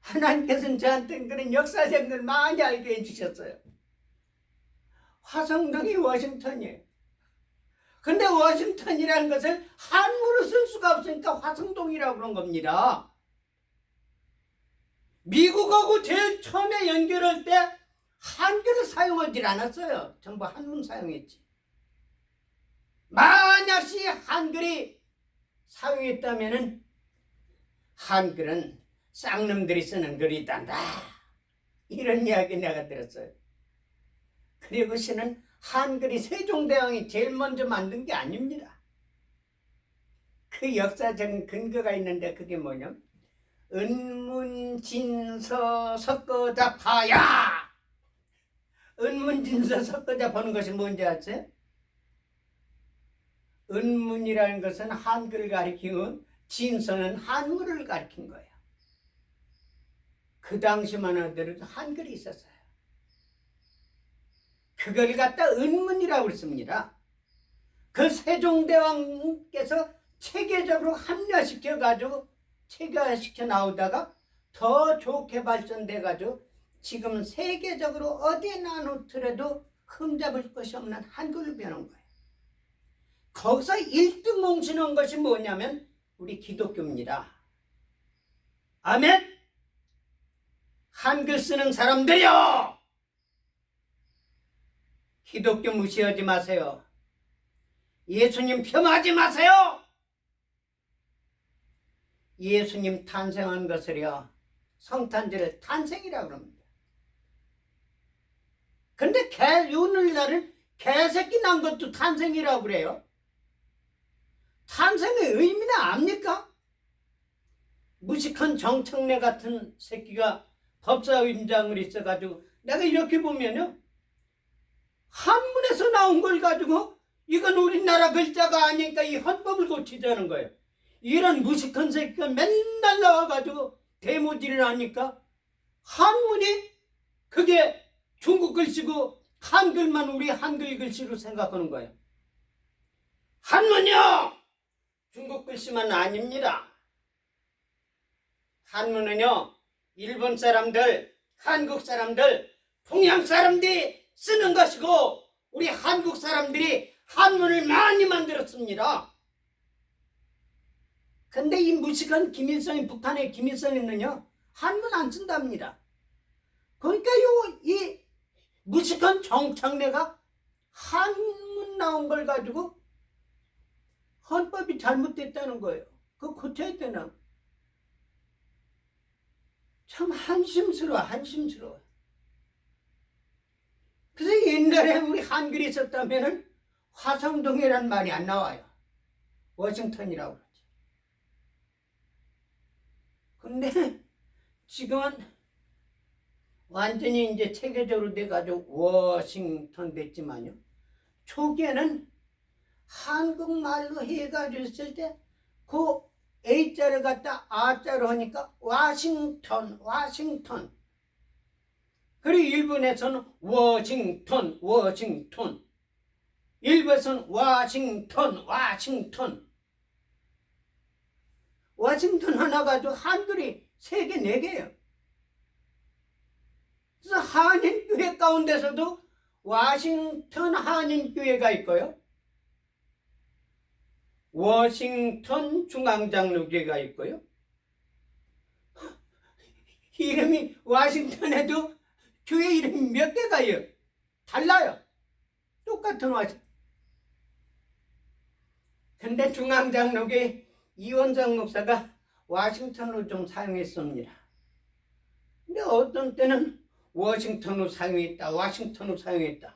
하나님께서는 저한테 그런 역사적을 많이 알게 해주셨어요. 화성동이 워싱턴이에요. 근데 워싱턴이라는 것을 한문으로 쓸 수가 없으니까 화성동이라고 그런 겁니다. 미국하고 제일 처음에 연결할 때 한글을 사용하지 않았어요. 전부 한문 사용했지. 만약시 한글이 사용했다면 한글은 쌍놈들이 쓰는 글이단다. 이런 이야기 내가 들었어요. 그리고 시는 한글이 세종대왕이 제일 먼저 만든 게 아닙니다. 그 역사적인 근거가 있는데 그게 뭐냐면 은문진서 섞어잡아야. 은문진서 섞어잡는 것이 뭔지 아세요? 은문이라는 것은 한글을 가리키고 진서는 한문을 가리킨 거예요. 그 당시만 하더라도 한글이 있었어요. 그걸 갖다 은문이라고 했습니다. 그 세종대왕께서 체계적으로 합리화시켜가지고 체계화시켜 나오다가 더 좋게 발전돼가지고 지금 세계적으로 어디에 나누더라도 흠잡을 것이 없는 한글로 변한 거예요. 거기서 1등 몽신한 것이 뭐냐면 우리 기독교입니다. 아멘? 한글 쓰는 사람들이요! 기독교 무시하지 마세요. 예수님 폄하하지 마세요. 예수님 탄생한 것을요, 성탄절을 탄생이라고 합니다. 근데 오늘날은 개새끼 난 것도 탄생이라고 그래요. 탄생의 의미는 압니까? 무식한 정청래 같은 새끼가 법사위원장을 있어가지고 내가 이렇게 보면요, 한문에서 나온 걸 가지고 이건 우리나라 글자가 아니니까 이 헌법을 고치자는 거예요. 이런 무식한 새끼가 맨날 나와가지고 대모질을 하니까 한문이 그게 중국 글씨고 한글만 우리 한글 글씨로 생각하는 거예요. 한문이요! 중국 글씨만 아닙니다. 한문은요, 일본 사람들, 한국 사람들, 동양 사람들이 쓰는 것이고 우리 한국 사람들이 한문을 많이 만들었습니다. 근데 이 무식한 김일성이, 북한의 김일성이는요, 한문 안 쓴답니다. 그러니까 이 무식한 정창래가 한문 나온 걸 가지고 헌법이 잘못됐다는 거예요. 그거 고쳐야 되나? 참 한심스러워. 그래서 옛날에 우리 한글이 있었다면 화성동이라는 말이 안 나와요. 워싱턴이라고 그러지. 근데 지금은 완전히 이제 체계적으로 돼가지고 워싱턴 됐지만요, 초기에는 한국말로 해가지고 있을 때 그 A자를 갖다 A자로 하니까 와싱턴. 그리고 일본에서는 워싱턴. 일본에서는 워싱턴. 워싱턴 하나 가지고 한글이 3개, 4개예요. 그래서 한인교회 가운데서도 워싱턴 한인교회가 있고요, 워싱턴 중앙장로교회가 있고요. 이름이 워싱턴에도 교회 이름이 몇 개가요? 달라요. 똑같은 워싱턴. 근데 중앙장로교 이원장 목사가 워싱턴으로 좀 사용했습니다. 근데 어떤 때는 워싱턴으로 사용했다, 워싱턴으로 사용했다.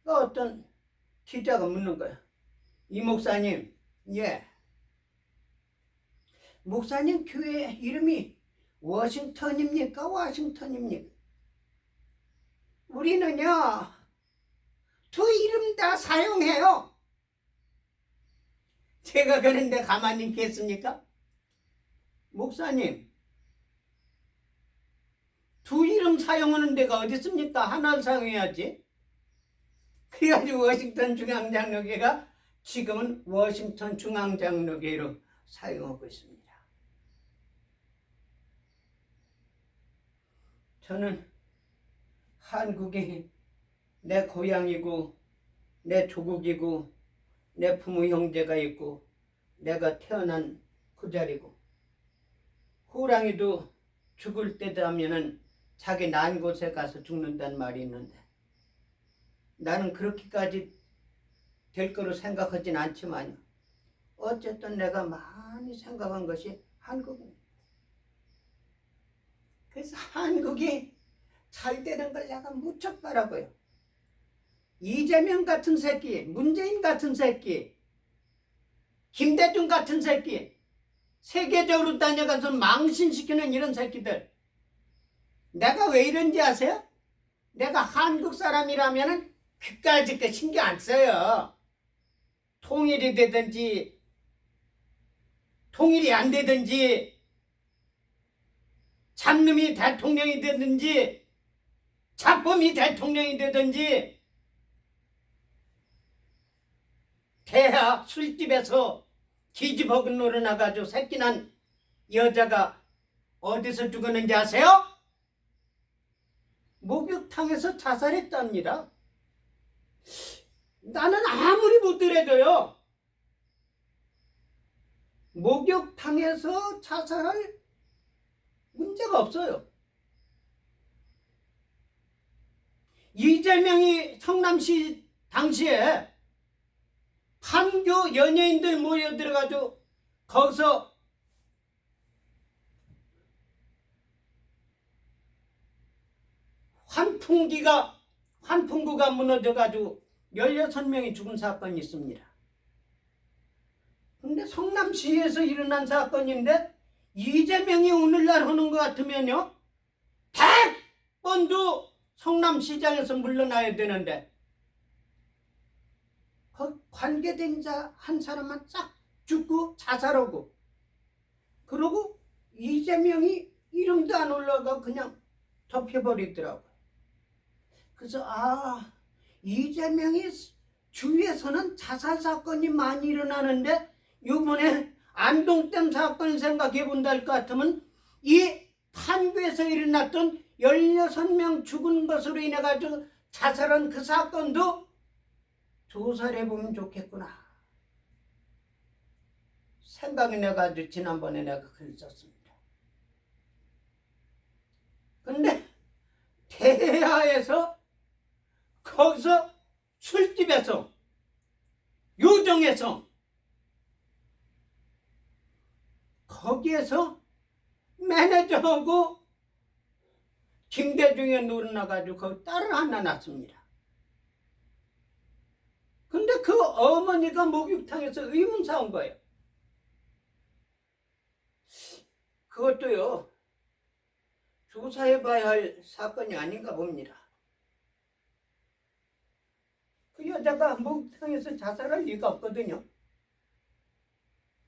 어떤 기자가 묻는 거야. 이 목사님, 예, 목사님 교회 이름이 워싱턴입니까, 워싱턴입니까? 우리는요, 두 이름 다 사용해요. 제가 그런데 가만히 있겠습니까? 목사님, 두 이름 사용하는 데가 어디 있습니까? 하나를 사용해야지. 그래가지고 워싱턴 중앙장로교가 지금은 워싱턴 중앙장로교로 사용하고 있습니다. 저는 한국이 내 고향이고 내 조국이고 내 부모 형제가 있고 내가 태어난 그 자리고, 호랑이도 죽을 때 되면은 자기 난 곳에 가서 죽는다는 말이 있는데 나는 그렇게까지 될 거로 생각하진 않지만 어쨌든 내가 많이 생각한 것이 한국입니다. 그래서 한국이 잘 되는 걸 내가 무척 바라고요. 이재명 같은 새끼, 문재인 같은 새끼, 김대중 같은 새끼, 세계적으로 다녀가서 망신시키는 이런 새끼들, 내가 왜 이런지 아세요? 내가 한국 사람이라면 그까짓 거 신경 안 써요. 통일이 되든지 통일이 안 되든지 잡놈이 대통령이 되든지 잡범이 대통령이 되든지, 대하 술집에서 기집어근 노릇나가지고 새끼난 여자가 어디서 죽었는지 아세요? 목욕탕에서 자살했답니다. 나는 아무리 보더라도요, 목욕탕에서 자살할 문제가 없어요. 이재명이 성남시 당시에 판교 연예인들 모여들어가지고 거기서 환풍구가 무너져가지고 16명이 죽은 사건이 있습니다. 근데 성남시에서 일어난 사건인데 이재명이 오늘날 하는 것 같으면요, 100번도 성남시장에서 물러나야 되는데 관계된 자 한 사람만 쫙 죽고 자살하고, 그러고 이재명이 이름도 안 올라가고 그냥 덮여버리더라고요. 그래서 이재명이 주위에서는 자살 사건이 많이 일어나는데 이번에 안동댐 사건 생각해 본다 할 것 같으면 이 판교에서 일어났던 16명 죽은 것으로 인해 가지고 자살한 그 사건도 조사를 해보면 좋겠구나 생각이 나가지고 지난번에 내가 글 썼습니다. 근데 대하에서, 거기서 술집에서, 요정에서, 거기에서 매니저하고 김대중에 놀아나가지고 거기 딸을 하나 낳습니다. 근데 그 어머니가 목욕탕에서 의문사 온 거예요. 그것도요, 조사해봐야 할 사건이 아닌가 봅니다. 그 여자가 목욕탕에서 자살할 리가 없거든요.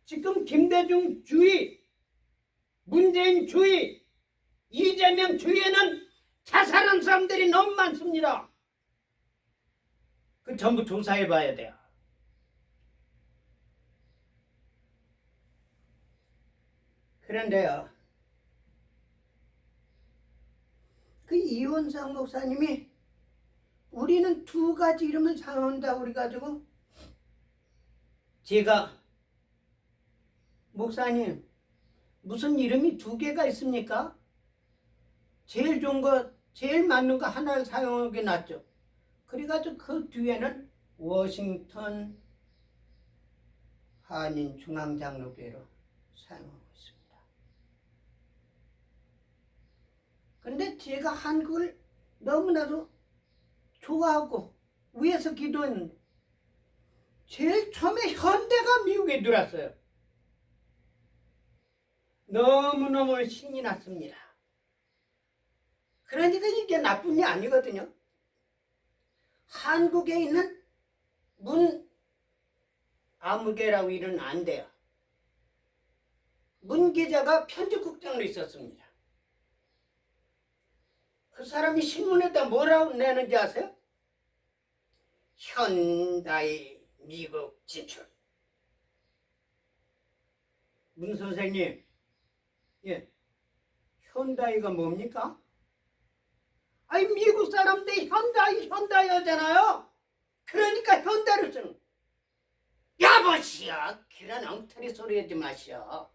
지금 김대중 주의, 문재인 주의, 이재명 주위에는 자살한 사람들이 너무 많습니다. 그 전부 조사해봐야 돼요. 그런데요, 그 이원상 목사님이 우리는 두 가지 이름을 사용한다고 그래가지고, 제가 목사님 무슨 이름이 두 개가 있습니까? 제일 좋은 거, 제일 맞는 거 하나를 사용하는 게 낫죠. 그래가지고 그 뒤에는 워싱턴 한인 중앙장로교회로 사용하고 있습니다. 근데 제가 한국을 너무나도 좋아하고 위에서 기도했는데 제일 처음에 현대가 미국에 들어왔어요. 너무너무 신이 났습니다. 그러니까 이게 나쁜 게 아니거든요. 한국에 있는 아무개라고 이러면 안 돼요. 문기자가 편집국장으로 있었습니다. 그 사람이 신문에다 뭐라고 내는지 아세요? 현다이 미국 진출. 문 선생님, 예, 현다이가 뭡니까? 아니 미국 사람들이 현다이 하잖아요. 그러니까 현다를 쓰는. 여보시오, 그런 엉터리 소리 하지 마시오.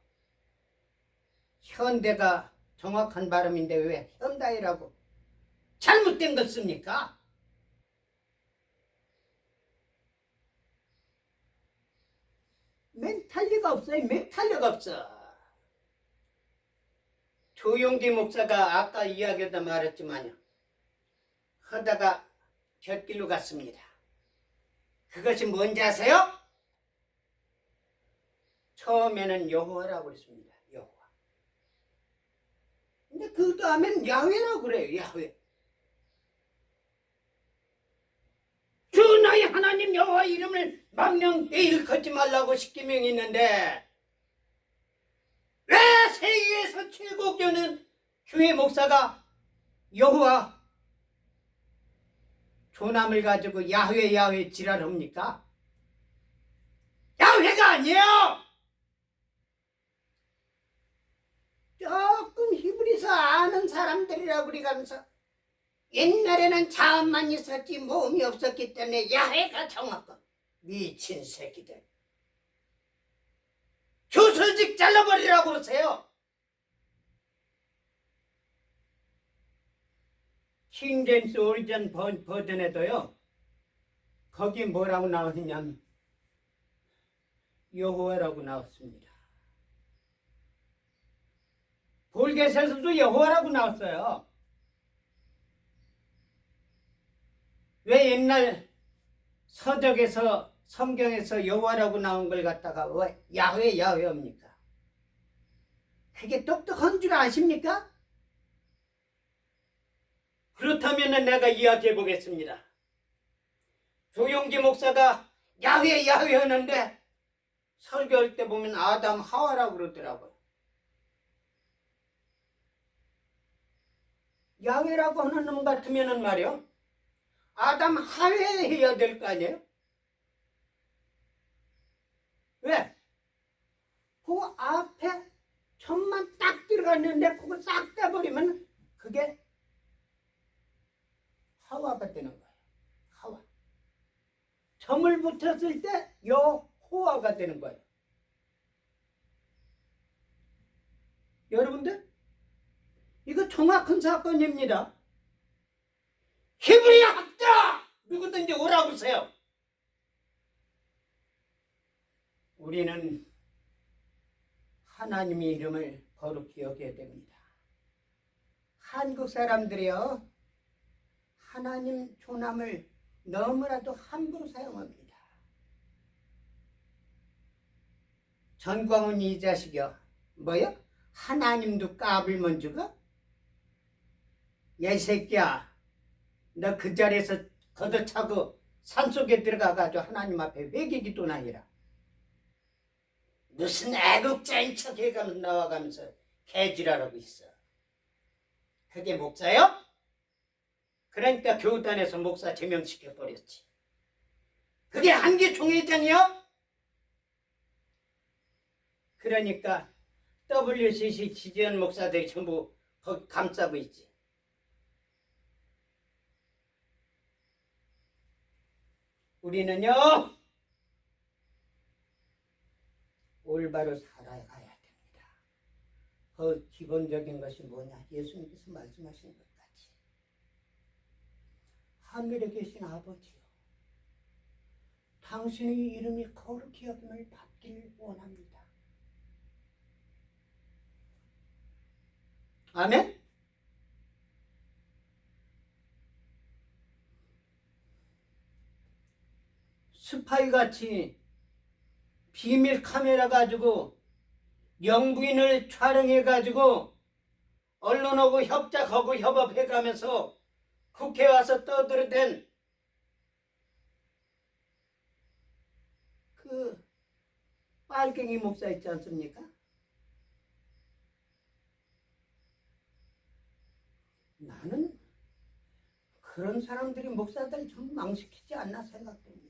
현대가 정확한 발음인데 왜 현다이라고 잘못된 걸 씁니까? 멘탈리가 없어요. 멘탈리가 없어. 조용기 목사가 아까 이야기하다 말했지만요. 하다가 곁길로 갔습니다. 그것이 뭔지 아세요? 처음에는 여호와라고 그랬습니다. 여호와. 근데 그 다음엔 야훼라고 그래요. 야훼. 주 너희 하나님 여호와 이름을 망령 일컫지 말라고 십계명이 있는데 왜 세계에서 최고 교는 교회 목사가 여호와 조남을 가지고 야훼 지랄합니까? 야훼가 아니에요. 조금 히브리서 아는 사람들이라고 그러면서 옛날에는 자음만 있었지 모음이 없었기 때문에 야훼가 정확한 미친 새끼들. 교수직 잘라버리라고 하세요. 킹제임스 오리진 버전에도요. 거기 뭐라고 나왔냐면 여호와라고 나왔습니다. 볼겟에서도 여호와라고 나왔어요. 왜 옛날 서적에서 성경에서 여호와라고 나온 걸 갖다가 왜 야훼합니까? 그게 똑똑한 줄 아십니까? 그렇다면 내가 이야기해 보겠습니다. 조용기 목사가 야훼 하는데 설교할 때 보면 아담 하와라고 그러더라고요. 야훼라고 하는 놈 같으면은 말이요. 아담 하회 해야 될 거 아니에요? 왜? 그 앞에 점만 딱 들어갔는데 그거 싹 떼버리면 그게 하와가 되는 거예요. 하와. 점을 붙였을 때 여호와가 되는 거예요. 여러분들 이거 정확한 사건입니다. 히브리 학자 누구든지 오라고 하세요. 우리는 하나님의 이름을 거룩히 여겨야 됩니다. 한국 사람들이요 하나님 조남을 너무나도 함부로 사용합니다. 전광훈 이 자식이요 뭐요? 하나님도 까불면 죽어? 야 이 새끼야 너 그 자리에서 걷어차고 산속에 들어가가지고 하나님 앞에 회개기도나 해라. 무슨 애국자인 척 해가면서 나와가면서 개지랄하고 있어. 그게 목사요? 그러니까 교단에서 목사 제명시켜버렸지. 그게 한계 총회장이요? 그러니까 WCC 지지연 목사들이 전부 거기 감싸고 있지. 우리는요 올바로 살아가야 됩니다. 그 기본적인 것이 뭐냐? 예수님께서 말씀하신 것 같이 하늘에 계신 아버지요 당신의 이름이 거룩히 여김을 받 받길 원합니다. 아멘? 스파이 같이 비밀 카메라 가지고 영부인을 촬영해 가지고 언론하고 협작하고 협업해 가면서 국회에 와서 떠들어댄 그 빨갱이 목사 있지 않습니까? 나는 그런 사람들이 목사들 좀 망시키지 않나 생각됩니다.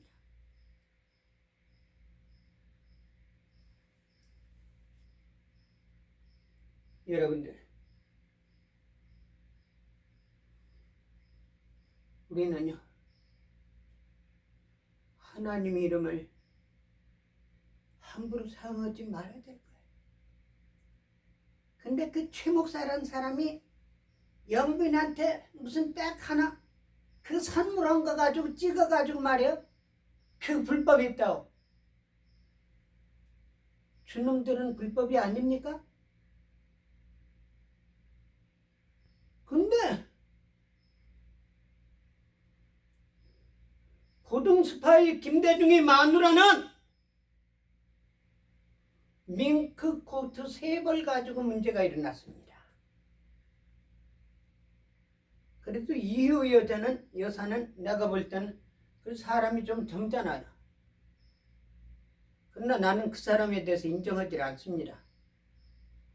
여러분들, 우리는요, 하나님 이름을 함부로 사용하지 말아야 될 거예요. 근데 그 최 목사라는 사람이 영빈한테 무슨 백 하나 그 선물한 거 가지고 찍어가지고 말이야, 그 불법이 있다고. 주놈들은 불법이 아닙니까? 근데 고등 스파이 김대중의 마누라는 밍크 코트 3벌 가지고 문제가 일어났습니다. 그래도 이후 여사는 내가 볼 때는 그 사람이 좀 점잖아요. 그러나 나는 그 사람에 대해서 인정하지 않습니다.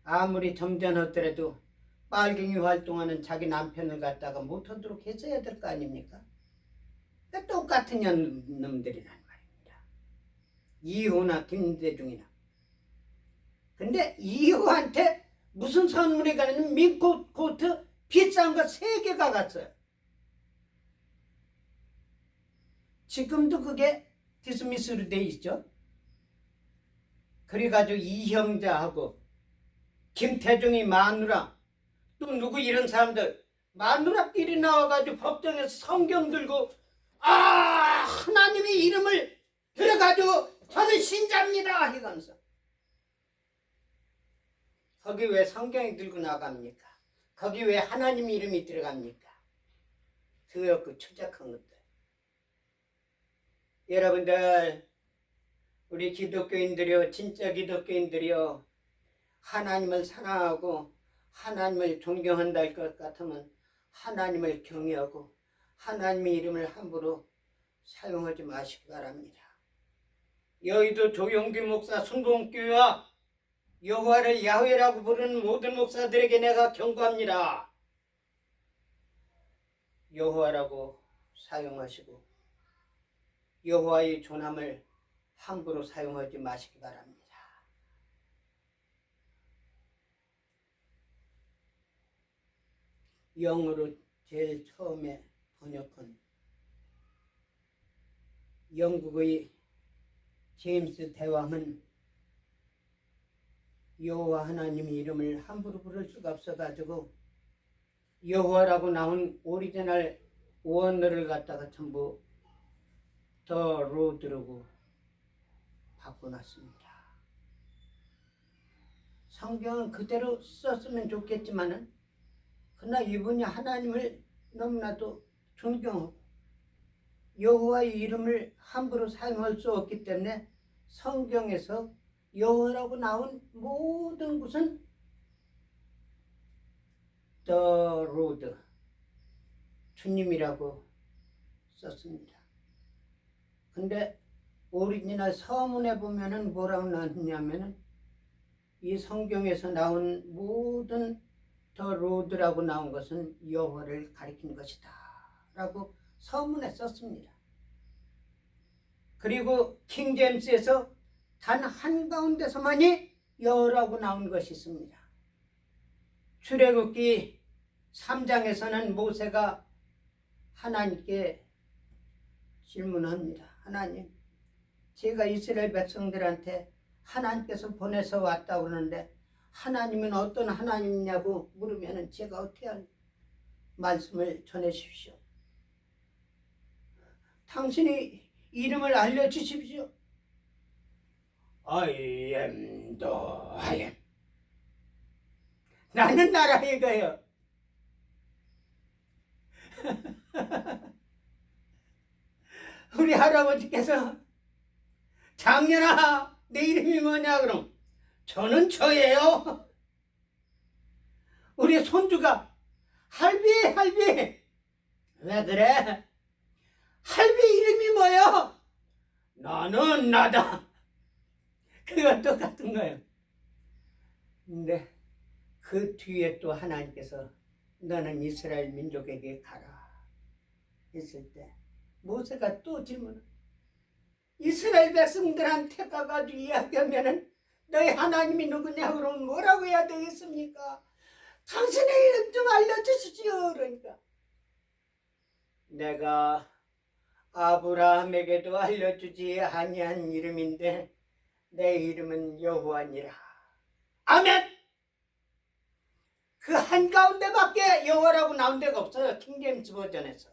아무리 점잖았더라도 빨갱이 활동하는 자기 남편을 갖다가 못하도록 했어야 될 거 아닙니까? 그러니까 똑같은 놈들이란 말입니다. 이호나 김대중이나. 근데 이호한테 무슨 선물이 가냐면 밍크 코트 비싼 거 3개가 갔어요. 지금도 그게 디스미스로 돼 있죠. 그래가지고 이형자하고 김태중이 마누라 또 누구 이런 사람들 마누라끼리 나와가지고 법정에서 성경 들고 하나님의 이름을 들어가지고 저는 신자입니다 이러면서. 거기 왜 성경이 들고 나갑니까? 거기 왜 하나님 이름이 들어갑니까? 더럽고 추잡한 것들. 여러분들, 우리 기독교인들이요, 진짜 기독교인들이요, 하나님을 사랑하고 하나님을 존경한다 할 것 같으면 하나님을 경외하고 하나님의 이름을 함부로 사용하지 마시기 바랍니다. 여의도 조용기 목사 순복음교회와 여호와를 야훼라고 부르는 모든 목사들에게 내가 경고합니다. 여호와라고 사용하시고 여호와의 존함을 함부로 사용하지 마시기 바랍니다. 영어로 제일 처음에 번역한 영국의 제임스 대왕은 여호와 하나님의 이름을 함부로 부를 수가 없어가지고 여호와라고 나온 오리지널 원어를 갖다가 전부 더 로드라고 바꿔놨습니다. 성경은 그대로 썼으면 좋겠지만은 그러나 이분이 하나님을 너무나도 존경하고 여호와의 이름을 함부로 사용할 수 없기 때문에 성경에서 여호와라고 나온 모든 것은 The Lord, 주님이라고 썼습니다. 근데 오리지널 서문에 보면은 뭐라고 나왔냐면은 이 성경에서 나온 모든 The Lord라고 나온 것은 여호와를 가리키는 것이다 라고 서문에 썼습니다. 그리고 킹제임스에서 단 한가운데서만이 여호라고 나온 것이 있습니다. 출애굽기 3장에서는 모세가 하나님께 질문합니다. 하나님, 제가 이스라엘 백성들한테 하나님께서 보내서 왔다고 그러는데 하나님은 어떤 하나님이냐고 물으면 제가 어떻게 할 말씀을 전해주십시오. 당신이 이름을 알려주십시오. I am the I am. 나는 나라 이거예요. 우리 할아버지께서 장년아 내 이름이 뭐냐 그럼 저는 저예요. 우리 손주가 할비 할비 왜 그래? 할비 이름이 뭐야? 나는 나다. 그건 똑같은 거예요. 근데 그 뒤에 또 하나님께서 너는 이스라엘 민족에게 가라 했을 때 모세가 또 질문을 이스라엘 백성들한테 가가지고 이야기하면은 너희 하나님이 누구냐 그러면 뭐라고 해야 되겠습니까? 당신의 이름 좀 알려주시지요. 그러니까 내가 아브라함에게도 알려주지 아니한 이름인데 내 이름은 여호와니라. 아멘. 그 한가운데밖에 여호와라고 나온 데가 없어요. 킹제임스 버전에서.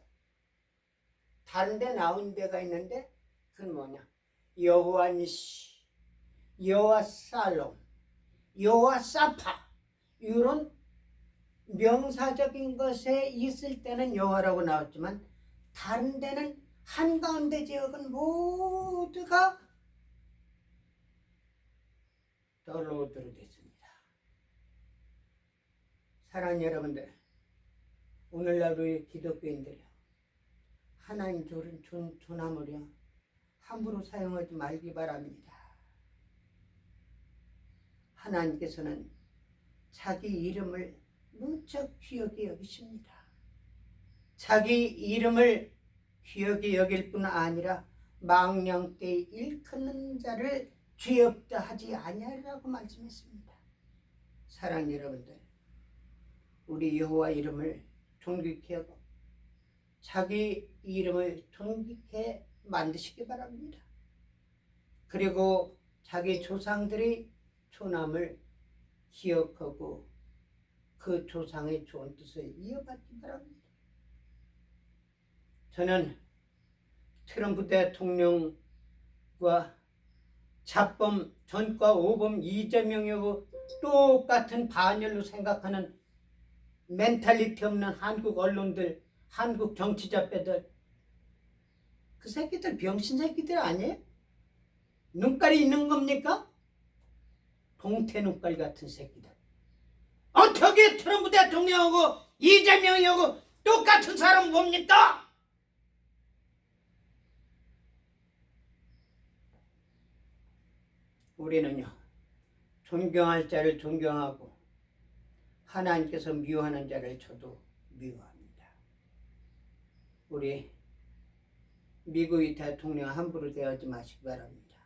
다른 데 나온 데가 있는데 그건 뭐냐? 여호와 니시, 여호와 살롬, 여호와 사파 이런 명사적인 것에 있을 때는 여호와라고 나왔지만 다른 데는 한가운데 지역은 모두가 더 로드로 됐습니다. 사랑하는 여러분들, 오늘날 우리 기독교인들이요, 하나님 주는 조나물이요 함부로 사용하지 말기 바랍니다. 하나님께서는 자기 이름을 무척 귀하게 여기십니다. 자기 이름을 귀하게 여길 뿐 아니라 망령 때 일컫는 자를 죄 없다 하지 아니하리라고 말씀했습니다. 사랑하는 여러분들, 우리 여호와 이름을 존귀케 하고 자기 이름을 존귀케 만드시기 바랍니다. 그리고 자기 조상들이 초남을 기억하고 그 조상의 좋은 뜻을 이어받기 바랍니다. 저는 트럼프 대통령과 자범, 전과 오범 이재명이고 똑같은 반열로 생각하는 멘탈리티 없는 한국 언론들, 한국 정치자패들, 그 새끼들 병신 새끼들 아니에요? 눈깔이 있는 겁니까? 동태 눈깔 같은 새끼들. 어떻게 트럼프 대통령하고 이재명이하고 똑같은 사람 뭡니까? 우리는요, 존경할 자를 존경하고 하나님께서 미워하는 자를 저도 미워합니다. 우리 미국의 대통령 함부로 대하지 마시기 바랍니다.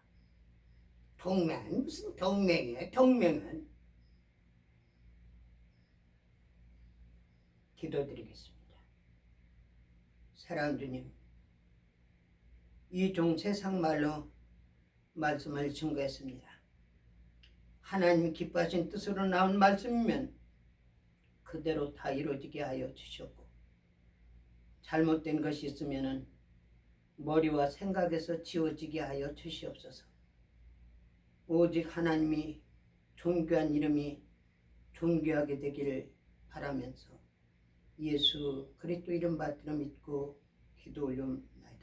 동맹 무슨 동맹이에요? 동맹은 기도드리겠습니다. 사랑하는 주님, 이 종 세상 말로 말씀을 증거했습니다. 하나님 기뻐하신 뜻으로 나온 말씀이면 그대로 다 이루어지게 하여 주시옵고, 잘못된 것이 있으면 머리와 생각에서 지워지게 하여 주시옵소서. 오직 하나님이 존귀한 이름이 존귀하게 되기를 바라면서 예수 그리스도 이름 받들어 믿고 기도 올려옵나이다.